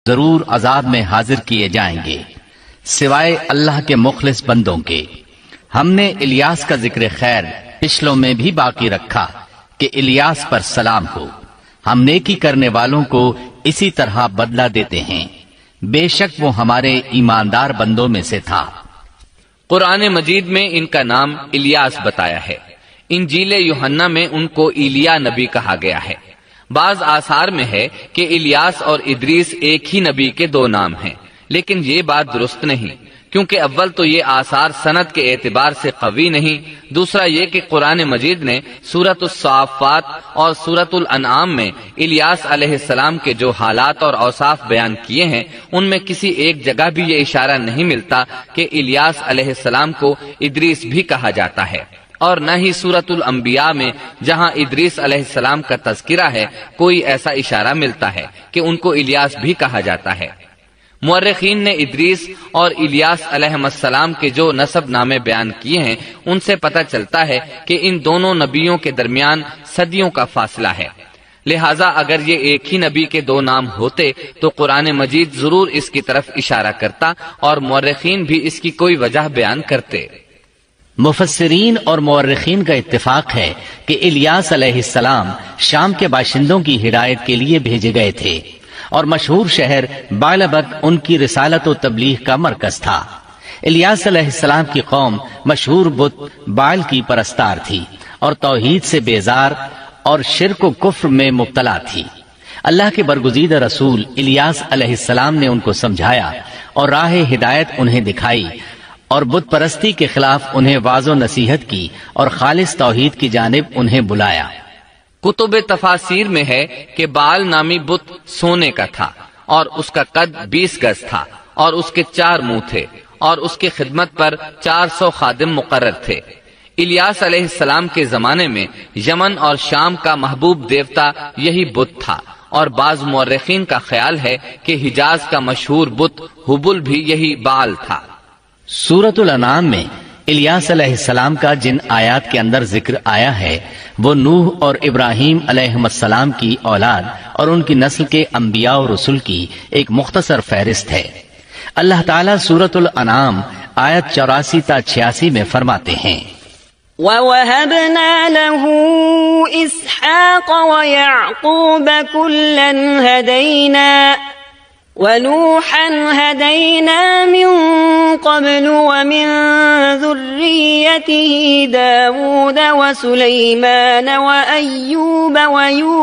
ضرور عذاب میں حاضر کیے جائیں گے سوائے اللہ کے مخلص بندوں کے۔ ہم نے الیاس کا ذکر خیر پچھلوں میں بھی باقی رکھا کہ الیاس پر سلام ہو، ہم نیکی کرنے والوں کو اسی طرح بدلہ دیتے ہیں، بے شک وہ ہمارے ایماندار بندوں میں سے تھا۔ قرآن مجید میں ان کا نام الیاس بتایا ہے، انجیل یوحنا میں ان کو ایلیا نبی کہا گیا ہے۔ بعض آثار میں ہے کہ الیاس اور ادریس ایک ہی نبی کے دو نام ہیں، لیکن یہ بات درست نہیں، کیونکہ اول تو یہ آثار سند کے اعتبار سے قوی نہیں، دوسرا یہ کہ قرآن مجید نے سورۃ الصافات اور سورۃ الانعام میں الیاس علیہ السلام کے جو حالات اور اوصاف بیان کیے ہیں ان میں کسی ایک جگہ بھی یہ اشارہ نہیں ملتا کہ الیاس علیہ السلام کو ادریس بھی کہا جاتا ہے، اور نہ ہی سورۃ الانبیاء میں جہاں ادریس علیہ السلام کا تذکرہ ہے کوئی ایسا اشارہ ملتا ہے کہ ان کو الیاس بھی کہا جاتا ہے۔ مورخین نے ادریس اور الیاس علیہ السلام کے جو نسب نامے بیان کیے ہیں ان سے پتہ چلتا ہے کہ ان دونوں نبیوں کے درمیان صدیوں کا فاصلہ ہے، لہٰذا اگر یہ ایک ہی نبی کے دو نام ہوتے تو قرآن مجید ضرور اس کی طرف اشارہ کرتا اور مورخین بھی اس کی کوئی وجہ بیان کرتے۔ مفسرین اور مورخین کا اتفاق ہے کہ الیاس علیہ السلام شام کے باشندوں کی ہدایت کے لیے بھیجے گئے تھے اور مشہور شہر بعلبک ان کی رسالت و تبلیغ کا مرکز تھا۔ الیاس علیہ السلام کی قوم مشہور بت بعل کی پرستار تھی اور توحید سے بیزار اور شرک و کفر میں مبتلا تھی۔ اللہ کے برگزیدہ رسول الیاس علیہ السلام نے ان کو سمجھایا اور راہ ہدایت انہیں دکھائی اور بت پرستی کے خلاف انہیں واضح و نصیحت کی اور خالص توحید کی جانب انہیں بلایا۔ کتب تفاسیر میں ہے کہ بعل نامی بت سونے کا تھا اور اس کا قد 20 گز تھا اور اس کے 4 منہ تھے اور اس کی خدمت پر 400 خادم مقرر تھے۔ الیاس علیہ السلام کے زمانے میں یمن اور شام کا محبوب دیوتا یہی بت تھا، اور بعض مورخین کا خیال ہے کہ حجاز کا مشہور بت ہبل بھی یہی بعل تھا۔ سورۃ الانعام میں الیاس علیہ السلام کا جن آیات کے اندر ذکر آیا ہے وہ نوح اور ابراہیم علیہ السلام کی اولاد اور ان کی نسل کے انبیاء و رسل کی ایک مختصر فہرست ہے۔ اللہ تعالیٰ سورۃ الانعام آیت 84 تا 86 میں فرماتے ہیں، وَوَهَبْنَا لَهُ إِسْحَاقَ وَيَعْقُوبَ كُلًّا هَدَيْنَا وَنُوحًا هَدَيْنَا مِن قَبْلُ وَمِن ذُرِّيَّتِهِ دَاوُودَ وَسُلَيْمَانَ وَأَيُّوبَ وَيُوسُفَ